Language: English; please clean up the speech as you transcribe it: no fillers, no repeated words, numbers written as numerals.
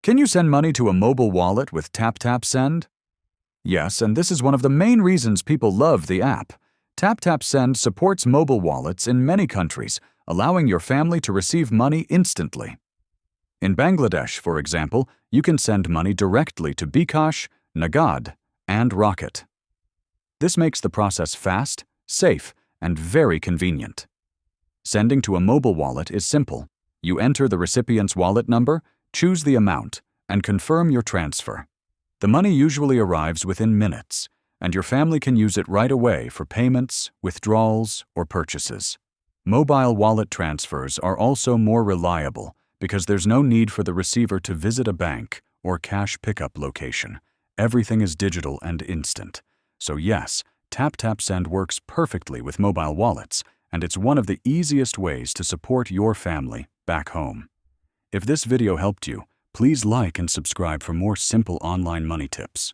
Can you send money to a mobile wallet with TapTap Send? Yes, and this is one of the main reasons people love the app. TapTap Send supports mobile wallets in many countries, allowing your family to receive money instantly. In Bangladesh, for example, you can send money directly to bKash, Nagad, and Rocket. This makes the process fast, safe, and very convenient. Sending to a mobile wallet is simple. You enter the recipient's wallet number, choose the amount, and confirm your transfer. The money usually arrives within minutes, and your family can use it right away for payments, withdrawals, or purchases. Mobile wallet transfers are also more reliable because there's no need for the receiver to visit a bank or cash pickup location. Everything is digital and instant. So yes, TapTap Send works perfectly with mobile wallets, and it's one of the easiest ways to support your family back home. If this video helped you, please like and subscribe for more simple online money tips.